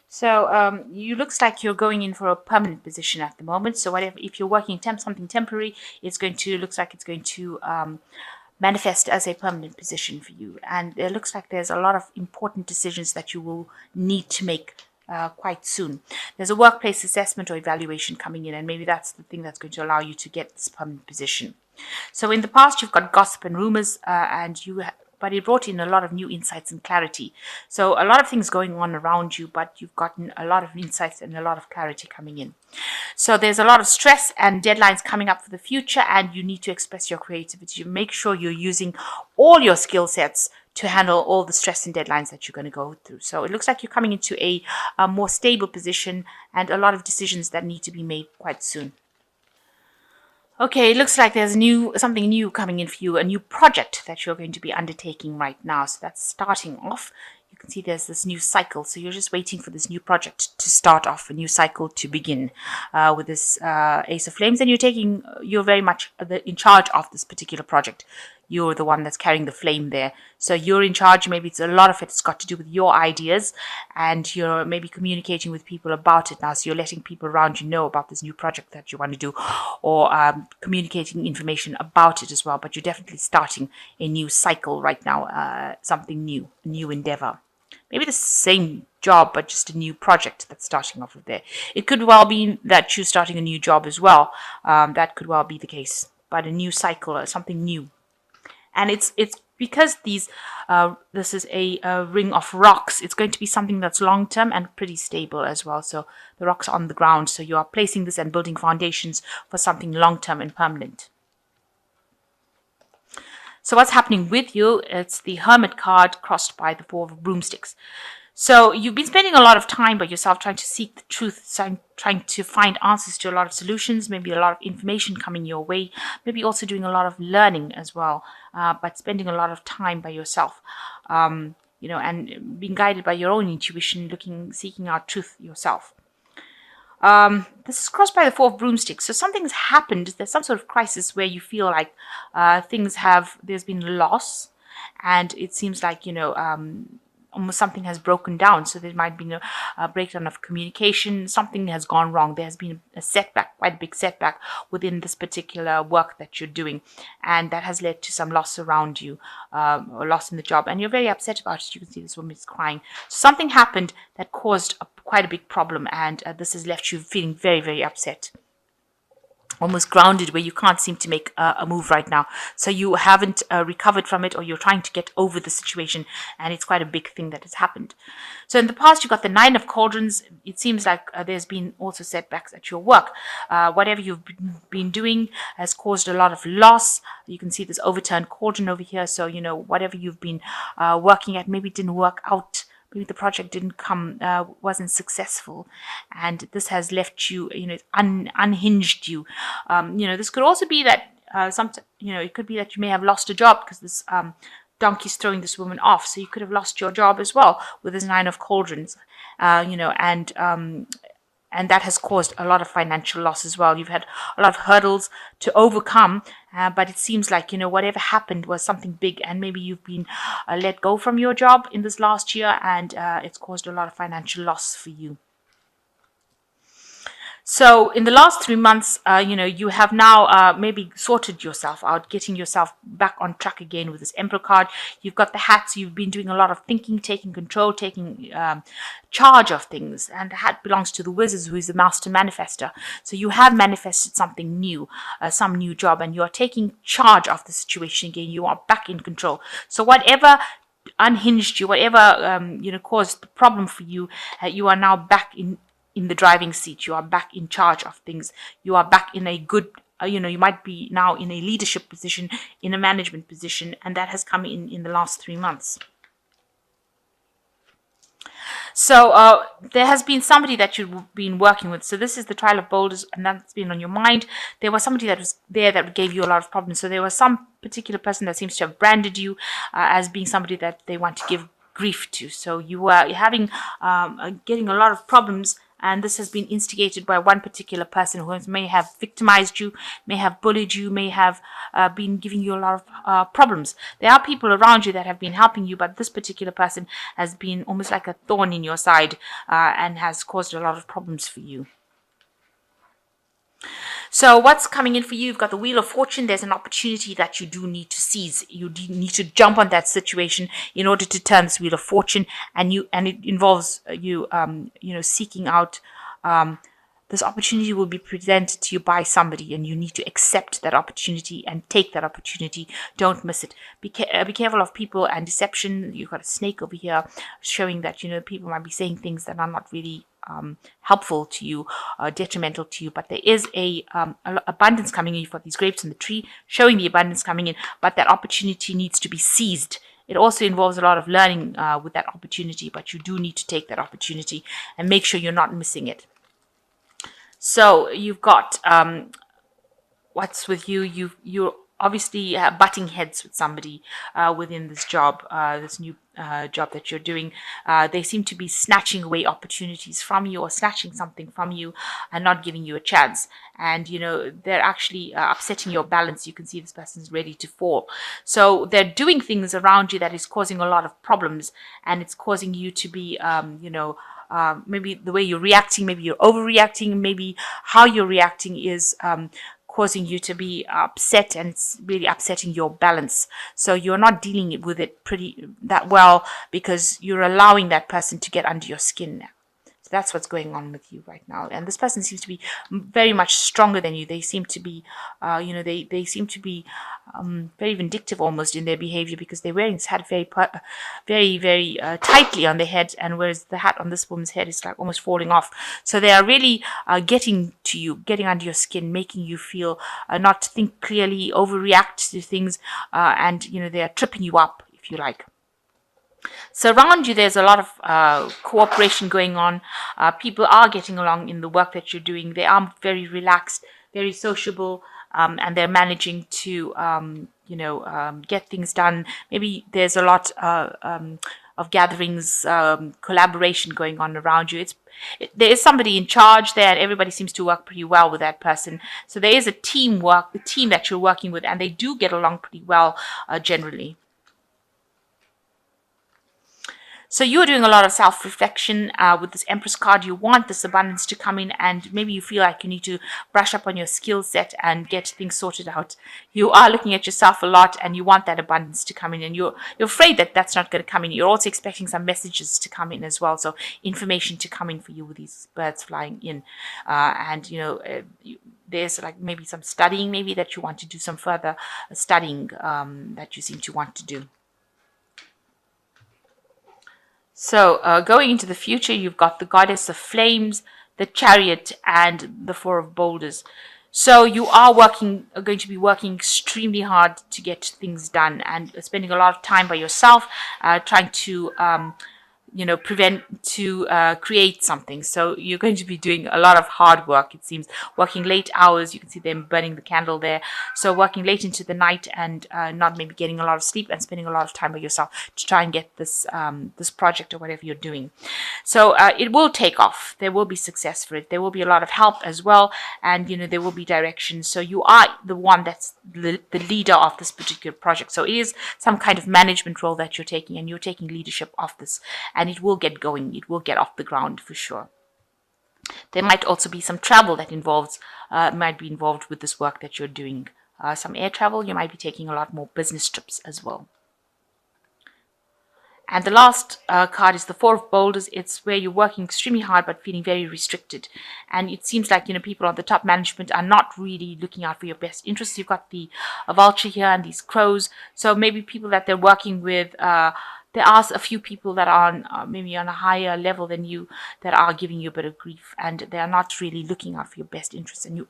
So you looks like you're going in for a permanent position at the moment. So whatever, if you're working something temporary, looks like it's going to manifest as a permanent position for you. And it looks like there's a lot of important decisions that you will need to make quite soon. There's a workplace assessment or evaluation coming in, and maybe that's the thing that's going to allow you to get this permanent position. So in the past, you've got gossip and rumors, but it brought in a lot of new insights and clarity. So a lot of things going on around you, but you've gotten a lot of insights and a lot of clarity coming in. So there's a lot of stress and deadlines coming up for the future, and you need to express your creativity. Make sure you're using all your skill sets to handle all the stress and deadlines that you're going to go through. So it looks like you're coming into a more stable position and a lot of decisions that need to be made quite soon. Okay, it looks like there's something new coming in for you, a new project that you're going to be undertaking right now. So that's starting off. You can see there's this new cycle. So you're just waiting for this new project to start off, a new cycle to begin with this Ace of Flames. And you're very much in charge of this particular project. You're the one that's carrying the flame there. So you're in charge. Maybe a lot of it's got to do with your ideas, and you're maybe communicating with people about it now. So you're letting people around you know about this new project that you want to do, or communicating information about it as well. But you're definitely starting a new cycle right now, something new, a new endeavor. Maybe the same job, but just a new project that's starting off of there. It could well be that you're starting a new job as well. That could well be the case. But a new cycle or something new. And it's because this is a ring of rocks. It's going to be something that's long term and pretty stable as well. So the rocks are on the ground. So you are placing this and building foundations for something long term and permanent. So what's happening with you? It's the Hermit card crossed by the Four of Broomsticks. So you've been spending a lot of time by yourself trying to seek the truth, trying to find answers to a lot of solutions, maybe a lot of information coming your way, maybe also doing a lot of learning as well, but spending a lot of time by yourself, and being guided by your own intuition, seeking out truth yourself. This is crossed by the Four of Broomsticks. So something's happened. There's some sort of crisis where you feel like there's been loss, and it seems like, almost something has broken down. So there might be a breakdown of communication. Something has gone wrong. There has been a setback, quite a big setback within this particular work that you're doing. And that has led to some loss around you, or loss in the job. And you're very upset about it. You can see this woman is crying. So something happened that caused quite a big problem. And this has left you feeling very, very upset. Almost grounded, where you can't seem to make a move right now. So you haven't recovered from it, or you're trying to get over the situation, and it's quite a big thing that has happened. So in the past, you got the Nine of Cauldrons. It seems like there's been also setbacks at your work. Whatever you've been doing has caused a lot of loss. You can see this overturned cauldron over here. So, whatever you've been working at maybe didn't work out. Maybe the project wasn't successful, and this has left you, unhinged you. This could also be that it could be that you may have lost a job because this donkey's throwing this woman off. So you could have lost your job as well with this Nine of Cauldrons, and that has caused a lot of financial loss as well. You've had a lot of hurdles to overcome, but it seems like, whatever happened was something big, and maybe you've been let go from your job in this last year, and it's caused a lot of financial loss for you. So in the last 3 months, you have now maybe sorted yourself out, getting yourself back on track again with this Emperor card. You've got the hat, so you've been doing a lot of thinking, taking control, taking charge of things. And the hat belongs to the Wizard, who is the master manifester. So you have manifested something new, some new job, and you are taking charge of the situation again. You are back in control. So whatever unhinged you, whatever caused the problem for you, you are now back in the driving seat. You are back in charge of things. You are back in a good, you might be now in a leadership position, in a management position, and that has come in the last 3 months. So there has been somebody that you've been working with. So this is the Trial of Boulders, and that's been on your mind. There was somebody that was there that gave you a lot of problems. So there was some particular person that seems to have branded you as being somebody that they want to give grief to. So you are having getting a lot of problems And this has been instigated by one particular person who may have victimized you, may have bullied you, may have been giving you a lot of problems. There are people around you that have been helping you, but this particular person has been almost like a thorn in your side and has caused a lot of problems for you. So what's coming in for you? You've got the Wheel of Fortune. There's an opportunity that you do need to seize. You do need to jump on that situation in order to turn this Wheel of Fortune, and it involves you seeking out this opportunity will be presented to you by somebody, and you need to accept that opportunity and take that opportunity. Don't miss it. Be careful of people and deception. You've got a snake over here showing that people might be saying things that are not really helpful to you, detrimental to you. But there is a abundance coming in. You've got these grapes in the tree showing the abundance coming in, but that opportunity needs to be seized. It also involves a lot of learning with that opportunity, but you do need to take that opportunity and make sure you're not missing it. So you've got what's with you. You're obviously butting heads with somebody within this job, this new job that you're doing. They seem to be snatching away opportunities from you, or snatching something from you and not giving you a chance. And they're actually upsetting your balance. You can see this person's ready to fall. So they're doing things around you that is causing a lot of problems, and it's causing you to be maybe the way you're reacting, maybe you're overreacting, maybe how you're reacting is causing you to be upset, and it's really upsetting your balance. So you're not dealing with it that well, because you're allowing that person to get under your skin now. So that's what's going on with you right now. And this person seems to be very much stronger than you. They seem to be, they seem to be very vindictive almost in their behavior, because they're wearing this hat very tightly on their head, and whereas the hat on this woman's head is like almost falling off. So they are really getting to you, getting under your skin, making you feel not to think clearly, overreact to things, and they are tripping you up, if you like. So around you, there's a lot of cooperation going on. People are getting along in the work that you're doing. They are very relaxed, very sociable, and they're managing to, get things done. Maybe there's a lot of gatherings, collaboration going on around you. There is somebody in charge there, and everybody seems to work pretty well with that person. So there is a team that you're working with, and they do get along pretty well generally. So you're doing a lot of self-reflection with this Empress card. You want this abundance to come in, and maybe you feel like you need to brush up on your skill set and get things sorted out. You are looking at yourself a lot, and you want that abundance to come in, and you're afraid that that's not going to come in. You're also expecting some messages to come in as well, so information to come in for you with these birds flying in. There's like maybe some studying, maybe that you want to do some further studying that you seem to want to do. So going into the future, you've got the Goddess of Flames, the Chariot, and the Four of Boulders. So you are going to be working extremely hard to get things done, and spending a lot of time by yourself, trying to create something. So you're going to be doing a lot of hard work, it seems, working late hours. You can see them burning the candle there. So working late into the night, and not maybe getting a lot of sleep, and spending a lot of time by yourself to try and get this project or whatever you're doing. So it will take off. There will be success for it. There will be a lot of help as well, and there will be direction. So you are the one that's the leader of this particular project. So it is some kind of management role that you're taking, and you're taking leadership of this. And it will get going. It will get off the ground for sure. There might also be some travel that might be involved with this work that you're doing. Some air travel. You might be taking a lot more business trips as well. And the last card is the Four of Boulders. It's where you're working extremely hard but feeling very restricted. And it seems like, people on the top management are not really looking out for your best interests. You've got the vulture here and these crows. So maybe people that they're working with, there are a few people that are maybe on a higher level than you that are giving you a bit of grief, and they are not really looking out for your best interests. And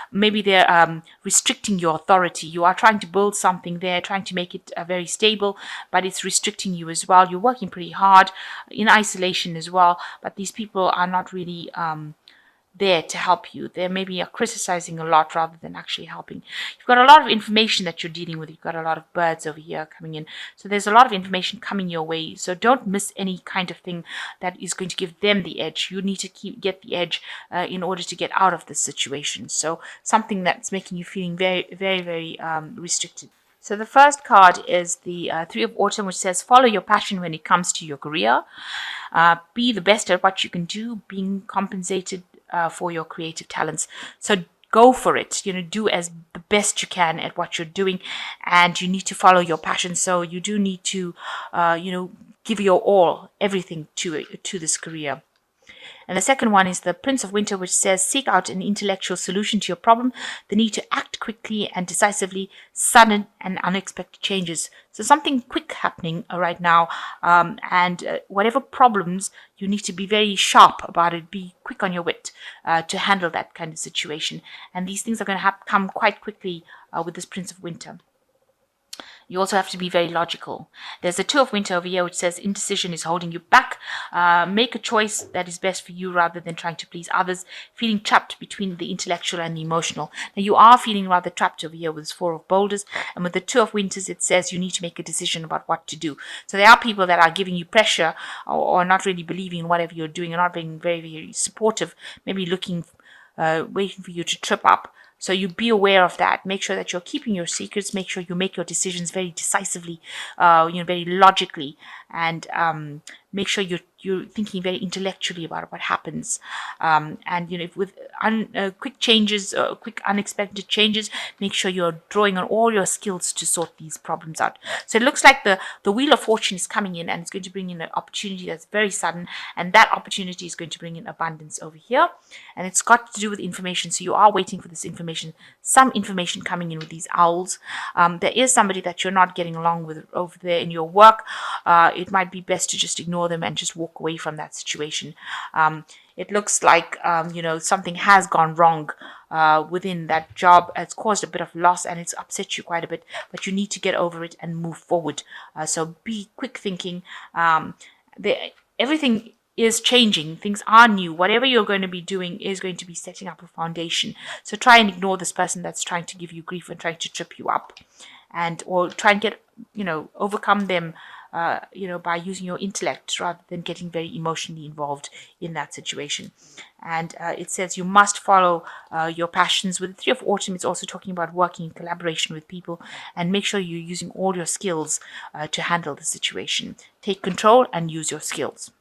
maybe they're restricting your authority. You are trying to build something there, trying to make it very stable, but it's restricting you as well. You're working pretty hard in isolation as well, but these people are not really there to help you. They maybe are criticizing a lot rather than actually helping. You've got a lot of information that you're dealing with. You've got a lot of birds over here coming in. So there's a lot of information coming your way. So don't miss any kind of thing that is going to give them the edge. You need to get the edge in order to get out of this situation. So something that's making you feeling very, very, very restricted. So the first card is the Three of Autumn, which says follow your passion when it comes to your career. Be the best at what you can do, being compensated for your creative talents. So go for it. Do as the best you can at what you're doing, and you need to follow your passion. So you do need to, give your all, everything to this career. And the second one is the Prince of Winter, which says seek out an intellectual solution to your problem, the need to act quickly and decisively, sudden and unexpected changes. So something quick happening right now, and whatever problems, you need to be very sharp about it, be quick on your wit to handle that kind of situation. And these things are going to come quite quickly with this Prince of Winter. You also have to be very logical. There's a Two of Winter over here which says indecision is holding you back. Make a choice that is best for you rather than trying to please others. Feeling trapped between the intellectual and the emotional. Now you are feeling rather trapped over here with this Four of Boulders. And with the Two of Winters it says you need to make a decision about what to do. So there are people that are giving you pressure or not really believing in whatever you're doing and not being very, very supportive. Maybe waiting for you to trip up. So you be aware of that. Make sure that you're keeping your secrets. Make sure you make your decisions very decisively, very logically, and make sure you're thinking very intellectually about what happens. And with quick changes, quick unexpected changes, make sure you're drawing on all your skills to sort these problems out. So it looks like the Wheel of Fortune is coming in, and it's going to bring in an opportunity that's very sudden, and that opportunity is going to bring in abundance over here. And it's got to do with information. So you are waiting for this information, some information coming in with these owls. There is somebody that you're not getting along with over there in your work. It might be best to just ignore them and just walk away from that situation. It looks like something has gone wrong within that job. It's caused a bit of loss and it's upset you quite a bit, but you need to get over it and move forward. So be quick thinking. Everything is changing. Things are new. Whatever you're going to be doing is going to be setting up a foundation. So try and ignore this person that's trying to give you grief and trying to trip you up, or try and overcome them by using your intellect rather than getting very emotionally involved in that situation. And it says you must follow your passions. With the Three of Autumn, it's also talking about working in collaboration with people, and make sure you're using all your skills to handle the situation. Take control and use your skills.